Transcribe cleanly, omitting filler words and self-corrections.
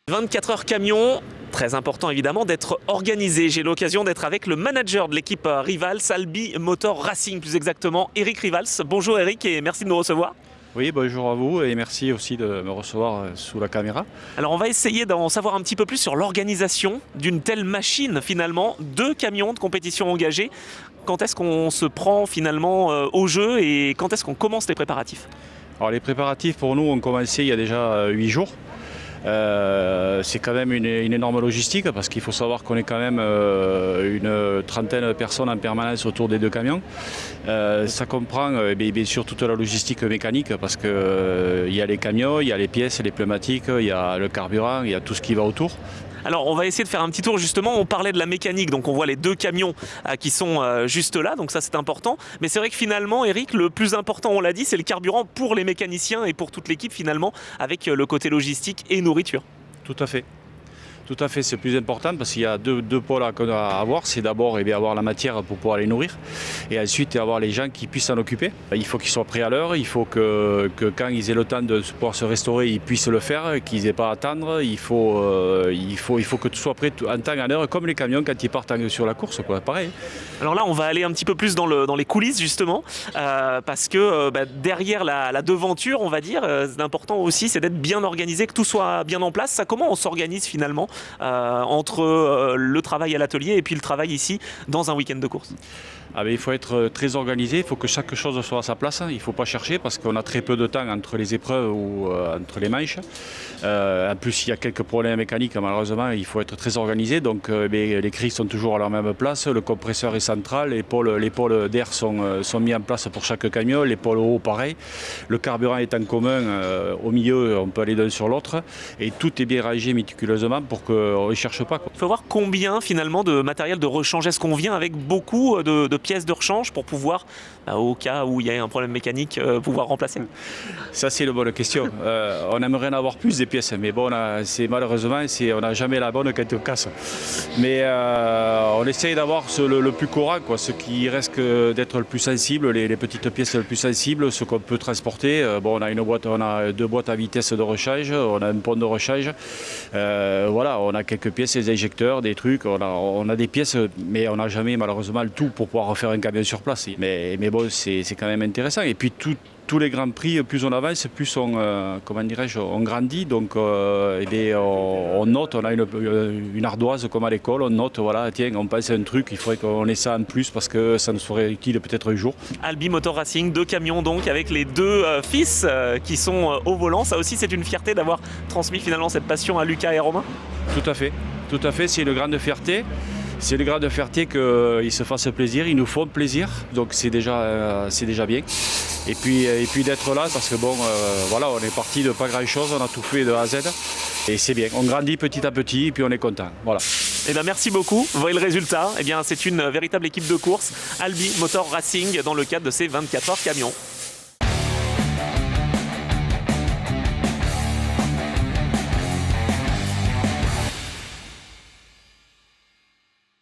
24 heures camion, très important évidemment d'être organisé. J'ai l'occasion d'être avec le manager de l'équipe Rivals, Albi Motor Racing plus exactement, Eric Rivals. Bonjour Eric et merci de nous recevoir. Oui, bonjour à vous et merci aussi de me recevoir sous la caméra. Alors on va essayer d'en savoir un petit peu plus sur l'organisation d'une telle machine finalement, 2 camions de compétition engagés. Quand est-ce qu'on se prend finalement au jeu et quand est-ce qu'on commence les préparatifs? Alors les préparatifs pour nous ont commencé il y a déjà 8 jours. C'est quand même une énorme logistique parce qu'il faut savoir qu'on est quand même une trentaine de personnes en permanence autour des 2 camions. Ça comprend bien sûr toute la logistique mécanique parce qu'il y a les camions, il y a les pièces, les pneumatiques, il y a le carburant, il y a tout ce qui va autour. Alors on va essayer de faire un petit tour justement, on parlait de la mécanique, donc on voit les 2 camions qui sont juste là, donc ça c'est important. Mais c'est vrai que finalement Eric, le plus important on l'a dit, c'est le carburant pour les mécaniciens et pour toute l'équipe finalement, avec le côté logistique et nourriture. Tout à fait. Tout à fait, c'est plus important parce qu'il y a deux pôles à avoir. C'est d'abord avoir la matière pour pouvoir les nourrir et ensuite avoir les gens qui puissent s'en occuper. Il faut qu'ils soient prêts à l'heure, il faut que quand ils aient le temps de pouvoir se restaurer, ils puissent le faire, qu'ils n'aient pas à attendre. Il faut que tout soit prêt en temps et en heure, comme les camions quand ils partent sur la course, quoi. Pareil. Alors là, on va aller un petit peu plus dans les coulisses justement, parce que derrière la devanture, on va dire, l'important aussi, c'est d'être bien organisé, que tout soit bien en place. Ça, comment on s'organise finalement entre le travail à l'atelier et puis le travail ici dans un week-end de course? Il faut être très organisé, il faut que chaque chose soit à sa place. Il ne faut pas chercher parce qu'on a très peu de temps entre les épreuves ou entre les manches. En plus, il y a quelques problèmes mécaniques, malheureusement, il faut être très organisé. Donc les grilles sont toujours à leur même place, le compresseur est central, les pôles d'air sont mis en place pour chaque camion, les pôles haut pareil. Le carburant est en commun, au milieu on peut aller d'un sur l'autre et tout est bien rangé méticuleusement pour qu'on ne cherche pas, quoi. Il faut voir combien finalement de matériel de rechange. Est-ce qu'on vient avec beaucoup de pièces de rechange pour pouvoir, au cas où il y a un problème mécanique, pouvoir remplacer? Ça c'est une bonne question. On aimerait en avoir plus des pièces, mais bon, malheureusement on n'a jamais la bonne quand on casse. Mais on essaye d'avoir le plus courant, quoi, ce qui risque d'être le plus sensible, les petites pièces les plus sensibles, ce qu'on peut transporter. On a 2 boîtes à vitesse de rechange, on a un pont de rechange. Voilà, on a quelques pièces, des injecteurs, des trucs, on a des pièces, mais on n'a jamais malheureusement le tout pour pouvoir refaire un camion sur place. Mais bon, c'est quand même intéressant. Et puis tous les grands prix, plus on avance, plus on grandit. Donc on note, on a une ardoise comme à l'école, on note, voilà, tiens, on pense à un truc, il faudrait qu'on ait ça en plus parce que ça nous serait utile peut-être un jour. Albi Motor Racing, 2 camions donc avec les 2 fils qui sont au volant. Ça aussi c'est une fierté d'avoir transmis finalement cette passion à Lucas et Romain. Tout à fait, c'est une grande fierté. C'est une grande fierté qu'ils se fassent plaisir, ils nous font plaisir, donc c'est déjà bien. Et puis d'être là, parce que voilà, on est parti de pas grand chose, on a tout fait de A à Z, et c'est bien. On grandit petit à petit, et puis on est content. Voilà. Merci beaucoup. Vous voyez le résultat, c'est une véritable équipe de course, Albi Motor Racing, dans le cadre de ces 24 heures camions.